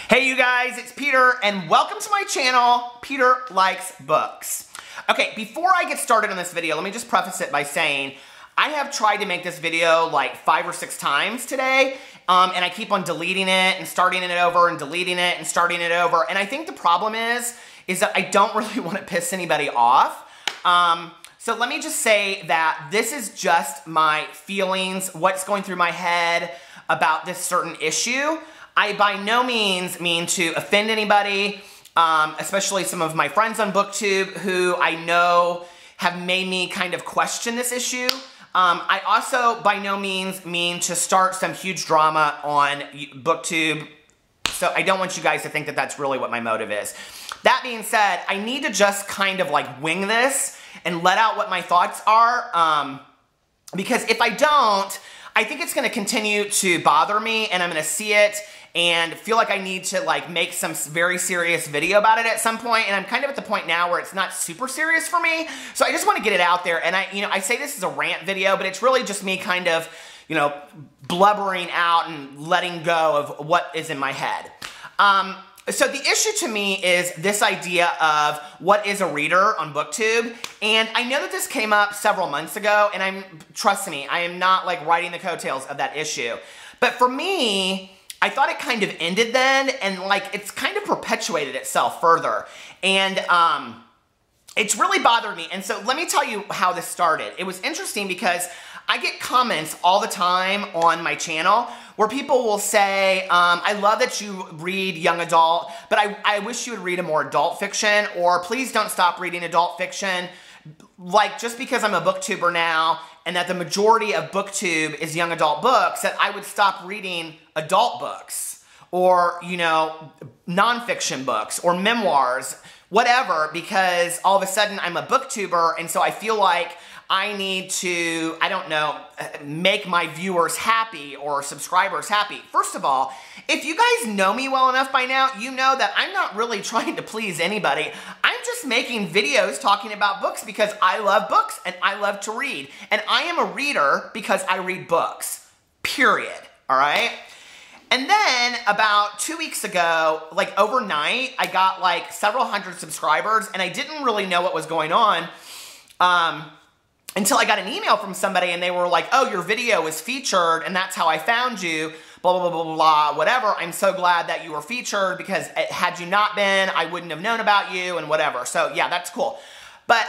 Hey you guys, it's Peter and welcome to my channel, Peter Likes Books. Okay, before I get started on this video, let me just preface it by saying I have tried to make this video like 5 or 6 times today, and I keep on deleting it and starting it over and deleting it and starting it over, and I think the problem is that I don't really want to piss anybody off. So let me just say that this is just my feelings, what's going through my head about this certain issue. I by no means mean to offend anybody, especially some of my friends on BookTube who I know have made me kind of question this issue. I also by no means mean to start some huge drama on BookTube, so I don't want you guys to think that that's really what my motive is. That being said, I need to just kind of like wing this and let out what my thoughts are, because if I don't, I think it's going to continue to bother me and I'm going to see it and feel like I need to like make some very serious video about it at some point, and I'm kind of at the point now where it's not super serious for me, so I just want to get it out there. And I say this is a rant video, but it's really just me kind of, blubbering out and letting go of what is in my head. So the issue to me is this idea of what is a reader on BookTube, and I know that this came up several months ago, and trust me, I am not like riding the coattails of that issue. But for me, I thought it kind of ended then, and like it's kind of perpetuated itself further, and it's really bothered me. And so let me tell you how this started. It was interesting because I get comments all the time on my channel where people will say, I love that you read young adult, but I wish you would read a more adult fiction, or please don't stop reading adult fiction. Like, just because I'm a booktuber now and that the majority of booktube is young adult books, that I would stop reading adult books or, nonfiction books or memoirs, whatever, because all of a sudden I'm a booktuber, and so I feel like I need to, make my viewers happy or subscribers happy. First of all, if you guys know me well enough by now, you know that I'm not really trying to please anybody. I'm just making videos talking about books because I love books and I love to read. And I am a reader because I read books, period, all right? And then about 2 weeks ago, like overnight, I got like several hundred subscribers, and I didn't really know what was going on until I got an email from somebody, and they were like, oh, your video was featured, and that's how I found you, blah, blah, blah, blah, blah, whatever. I'm so glad that you were featured, because had you not been, I wouldn't have known about you, and whatever. So yeah, that's cool. But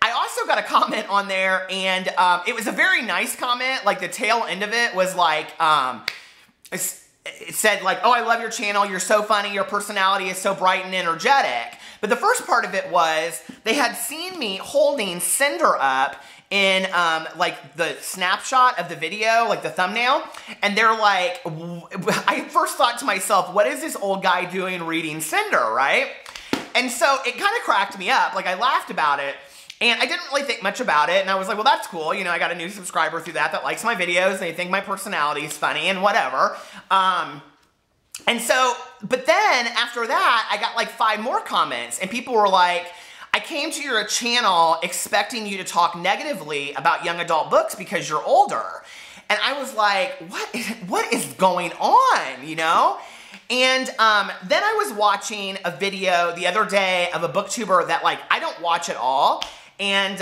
I also got a comment on there, and it was a very nice comment. Like, the tail end of it was like, it said like, oh, I love your channel, you're so funny, your personality is so bright and energetic. But the first part of it was, they had seen me holding Cinder up in like the snapshot of the video, like the thumbnail, and they're like, I first thought to myself, what is this old guy doing reading Cinder, right? And so it kind of cracked me up, like I laughed about it, and I didn't really think much about it, and I was like, well, that's cool, I got a new subscriber through that likes my videos, and they think my personality is funny, and whatever. And so, but then after that, I got like 5 more comments, and people were like, I came to your channel expecting you to talk negatively about young adult books because you're older. And I was like, what is going on, And then I was watching a video the other day of a booktuber that like I don't watch at all, and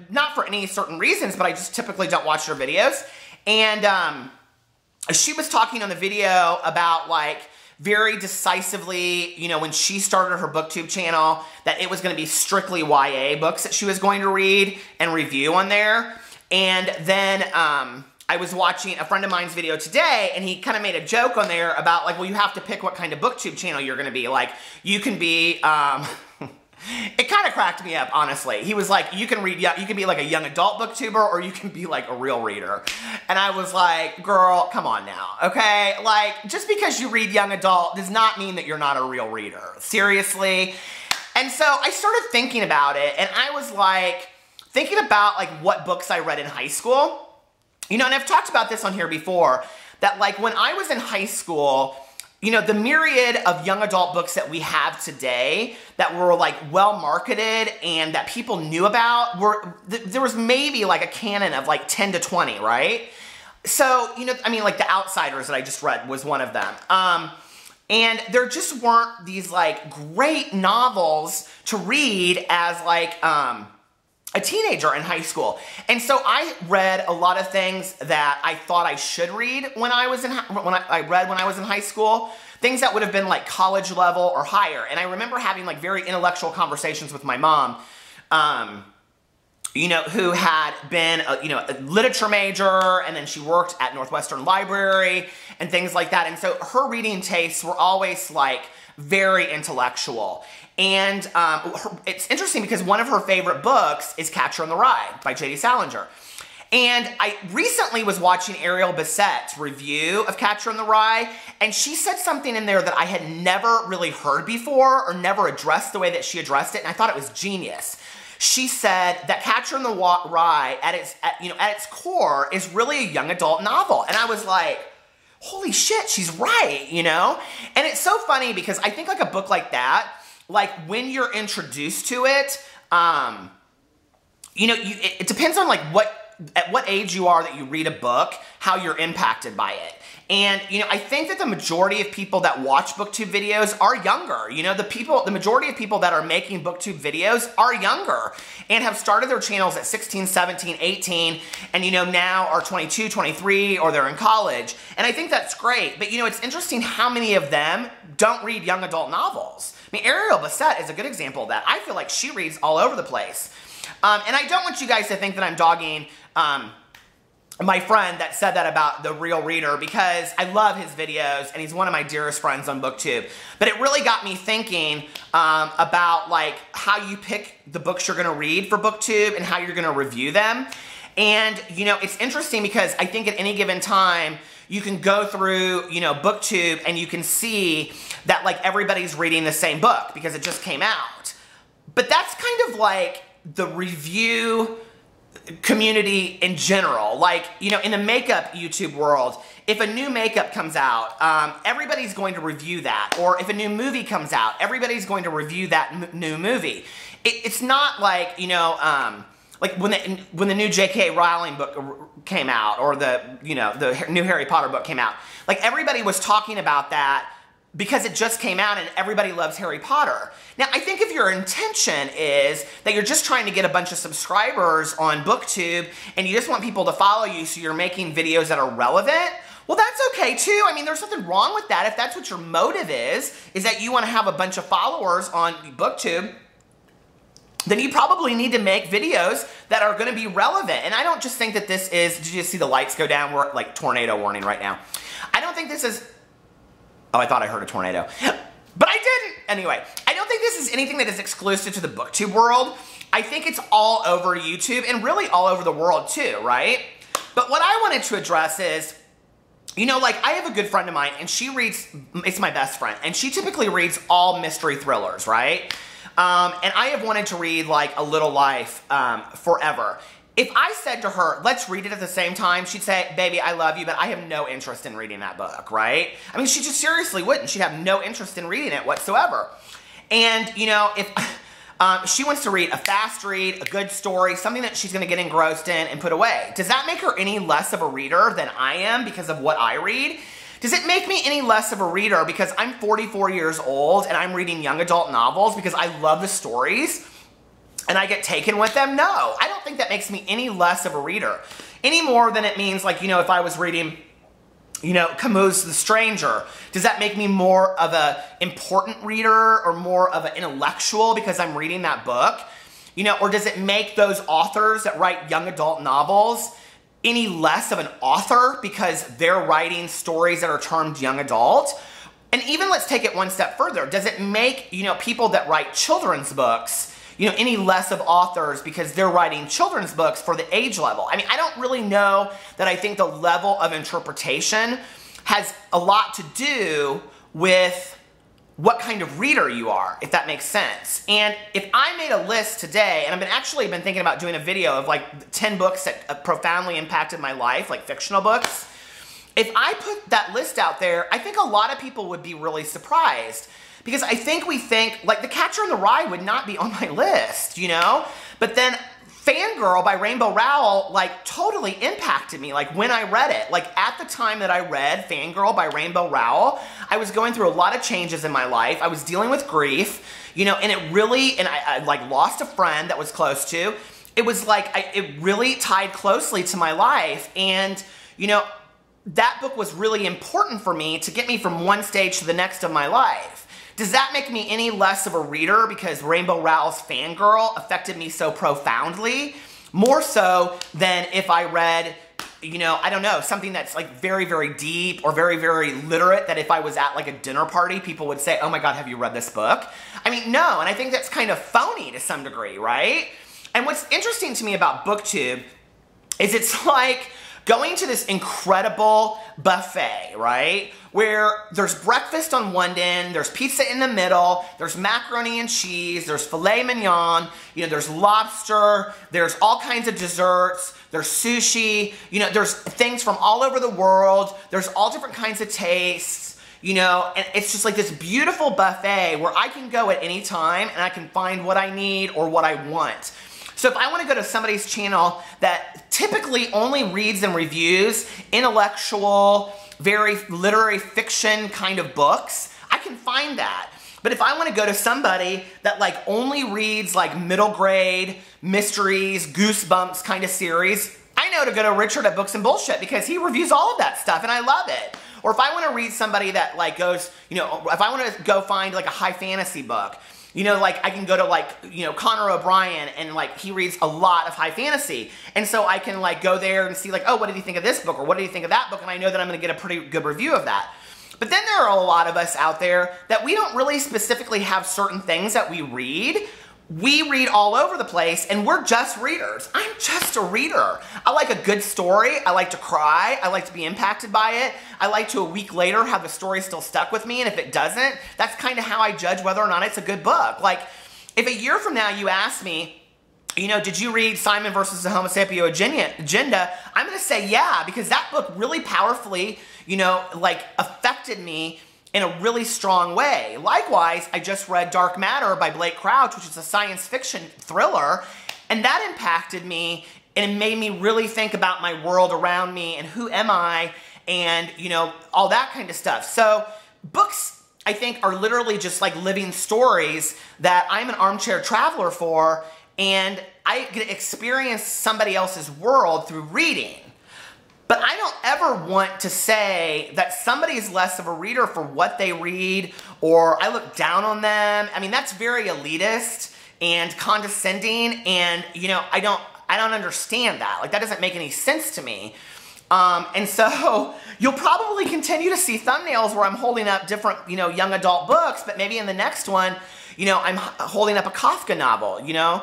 not for any certain reasons, but I just typically don't watch her videos. And she was talking on the video about like very decisively, when she started her booktube channel, that it was going to be strictly YA books that she was going to read and review on there. And then I was watching a friend of mine's video today, and he kind of made a joke on there about like, well, you have to pick what kind of booktube channel you're going to be. Like, you can be, it kind of cracked me up, honestly. He was like, you can be like a young adult booktuber, or you can be like a real reader. And I was like, girl, come on now, okay? Like, just because you read young adult does not mean that you're not a real reader. Seriously. And so I started thinking about it, and I was like, thinking about like what books I read in high school. And I've talked about this on here before, that like when I was in high school, the myriad of young adult books that we have today that were like well marketed and that people knew about there was maybe like a canon of like 10 to 20, right? So, like The Outsiders that I just read was one of them. And there just weren't these like great novels to read as like a teenager in high school. And so I read a lot of things that I thought I should read when I was in high school. Things that would have been like college level or higher. And I remember having like very intellectual conversations with my mom, you know, who had been a literature major, and then she worked at Northwestern Library and things like that. And so her reading tastes were always like very intellectual. And it's interesting because one of her favorite books is Catcher in the Rye by J.D. Salinger. And I recently was watching Ariel Bissett's review of Catcher in the Rye, and she said something in there that I had never really heard before or never addressed the way that she addressed it, and I thought it was genius. She said that Catcher in the Rye, at its core, is really a young adult novel. And I was like, holy shit, she's right, you know? And it's so funny because I think like a book like that, like when you're introduced to it, you know, it depends on like at what age you are that you read a book, how you're impacted by it. And, you know, I think that the majority of people that watch BookTube videos are younger. You know, the majority of people that are making BookTube videos are younger and have started their channels at 16, 17, 18, and, you know, now are 22, 23, or they're in college. And I think that's great. But, you know, it's interesting how many of them don't read young adult novels. I mean, Ariel Bissett is a good example of that. I feel like she reads all over the place. And I don't want you guys to think that I'm dogging my friend that said that about The Real Reader, because I love his videos and he's one of my dearest friends on BookTube. But it really got me thinking about like how you pick the books you're going to read for BookTube and how you're going to review them. And, you know, it's interesting because I think at any given time you can go through, you know, BookTube and you can see that like everybody's reading the same book because it just came out. But that's kind of like the review community in general. Like, you know, in the makeup YouTube world, if a new makeup comes out, everybody's going to review that. Or if a new movie comes out, everybody's going to review that new movie. It's not like, you know, like when the new J.K. Rowling book came out, or the new Harry Potter book came out. Like, everybody was talking about that because it just came out and everybody loves Harry Potter. Now, I think if your intention is that you're just trying to get a bunch of subscribers on BookTube and you just want people to follow you so you're making videos that are relevant, well, that's okay too. I mean, there's nothing wrong with that. If that's what your motive is that you want to have a bunch of followers on BookTube, then you probably need to make videos that are going to be relevant. And I don't just think that this is, did you see the lights go down? We're like tornado warning right now. I don't think this is, oh, I thought I heard a tornado. But I didn't. Anyway, I don't think this is anything that is exclusive to the BookTube world. I think it's all over YouTube and really all over the world too, right? But what I wanted to address is, you know, like, I have a good friend of mine and she reads, it's my best friend, and she typically reads all mystery thrillers, right? And I have wanted to read like A Little Life forever. If I said to her, let's read it at the same time, she'd say, baby, I love you, but I have no interest in reading that book, right? I mean, she just seriously wouldn't. She'd have no interest in reading it whatsoever. And, you know, if she wants to read a fast read, a good story, something that she's going to get engrossed in and put away, does that make her any less of a reader than I am because of what I read? Does it make me any less of a reader because I'm 44 years old and I'm reading young adult novels because I love the stories and I get taken with them? No, I don't think that makes me any less of a reader. Any more than it means, like, you know, if I was reading, you know, Camus' The Stranger, does that make me more of an important reader or more of an intellectual because I'm reading that book? You know, or does it make those authors that write young adult novels any less of an author because they're writing stories that are termed young adult? And even let's take it one step further. Does it make, you know, people that write children's books, you know, any less of authors because they're writing children's books for the age level? I mean, I don't really know that I think the level of interpretation has a lot to do with what kind of reader you are, if that makes sense. And if I made a list today, and I've actually been thinking about doing a video of like 10 books that profoundly impacted my life, like fictional books. If I put that list out there, I think a lot of people would be really surprised. Because I think we think, like, The Catcher in the Rye would not be on my list, you know? But then Fangirl by Rainbow Rowell, like, totally impacted me, like, when I read it. Like, at the time that I read Fangirl by Rainbow Rowell, I was going through a lot of changes in my life. I was dealing with grief, you know, and it really, and I like, lost a friend that was close to. It was like, it really tied closely to my life, and, you know, that book was really important for me to get me from one stage to the next of my life. Does that make me any less of a reader because Rainbow Rowell's Fangirl affected me so profoundly? More so than if I read, you know, I don't know, something that's like very, very deep or very, very literate, that if I was at like a dinner party, people would say, oh my God, have you read this book? I mean, no, and I think that's kind of phony to some degree, right? And what's interesting to me about BookTube is it's like going to this incredible buffet, right? Where there's breakfast on one end, there's pizza in the middle, there's macaroni and cheese, there's filet mignon, you know, there's lobster, there's all kinds of desserts, there's sushi, you know, there's things from all over the world, there's all different kinds of tastes, you know, and it's just like this beautiful buffet where I can go at any time and I can find what I need or what I want. So if I want to go to somebody's channel that typically only reads and reviews intellectual, very literary fiction kind of books, I can find that. But if I want to go to somebody that like only reads like middle grade, mysteries, Goosebumps kind of series, I know to go to Richard at Books and Bullshit because he reviews all of that stuff and I love it. Or if I want to read somebody that like goes, you know, if I want to go find like a high fantasy book, you know, like I can go to like, you know, Connor O'Brien and like he reads a lot of high fantasy. And so I can like go there and see like, oh, what did he think of this book? Or what did he think of that book? And I know that I'm going to get a pretty good review of that. But then there are a lot of us out there that we don't really specifically have certain things that we read. We read all over the place and we're just readers. I'm just a reader. I like a good story. I like to cry. I like to be impacted by it. I like to a week later have the story still stuck with me, and if it doesn't, that's kind of how I judge whether or not it's a good book. Like, if a year from now you ask me, you know, did you read Simon versus the Homo Sapio Agenda? I'm going to say yeah, because that book really powerfully, you know, like affected me in a really strong way. Likewise, I just read Dark Matter by Blake Crouch, which is a science fiction thriller, and that impacted me and it made me really think about my world around me and who am I and, you know, all that kind of stuff. So books, I think, are literally just like living stories that I'm an armchair traveler for, and I get to experience somebody else's world through reading. But I don't ever want to say that somebody is less of a reader for what they read, or I look down on them. I mean, that's very elitist and condescending, and, you know, I don't understand that. Like, that doesn't make any sense to me. And so you'll probably continue to see thumbnails where I'm holding up different, you know, young adult books, but maybe in the next one, you know, I'm holding up a Kafka novel, you know?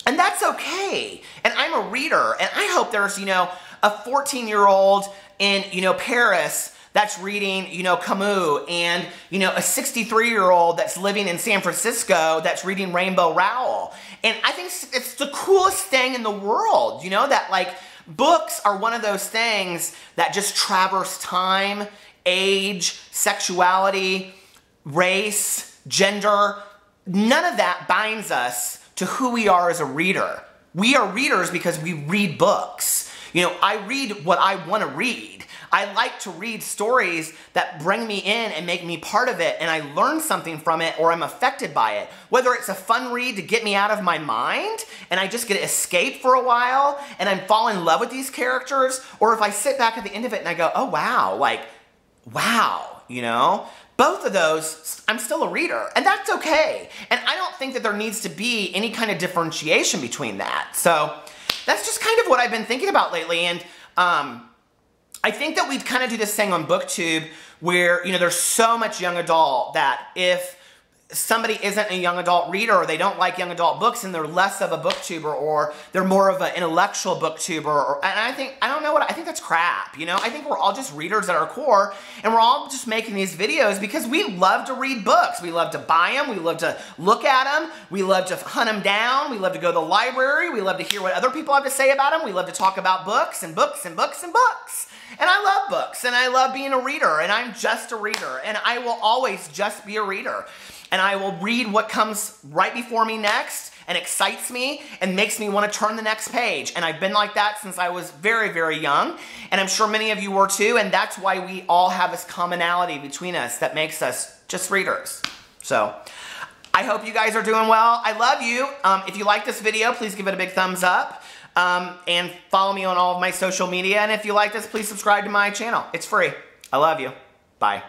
And that's okay. And I'm a reader, and I hope there's, you know, a 14-year-old in, you know, Paris that's reading, you know, Camus, and, you know, a 63-year-old that's living in San Francisco that's reading Rainbow Rowell. And I think it's the coolest thing in the world, you know, that, like, books are one of those things that just traverse time, age, sexuality, race, gender. None of that binds us to who we are as a reader. We are readers because we read books. You know, I read what I want to read. I like to read stories that bring me in and make me part of it, and I learn something from it, or I'm affected by it. Whether it's a fun read to get me out of my mind, and I just get to escape for a while, and I fall in love with these characters, or if I sit back at the end of it and I go, oh wow, like, wow, you know? Both of those, I'm still a reader, and that's okay. And I don't think that there needs to be any kind of differentiation between that. So that's just kind of what I've been thinking about lately, and I think that we kind of do this thing on BookTube where, you know, there's so much young adult that if somebody isn't a young adult reader, or they don't like young adult books, and they're less of a booktuber, or they're more of an intellectual booktuber, and I think that's crap, you know? I think we're all just readers at our core, and we're all just making these videos because we love to read books. We love to buy them, we love to look at them, we love to hunt them down, we love to go to the library, we love to hear what other people have to say about them, we love to talk about books and books and books and books. And I love books, and I love being a reader, and I'm just a reader, and I will always just be a reader. And I will read what comes right before me next, and excites me and makes me want to turn the next page. And I've been like that since I was very, very young. And I'm sure many of you were too. And that's why we all have this commonality between us that makes us just readers. So I hope you guys are doing well. I love you. If you like this video, please give it a big thumbs up. And follow me on all of my social media. And if you like this, please subscribe to my channel. It's free. I love you. Bye.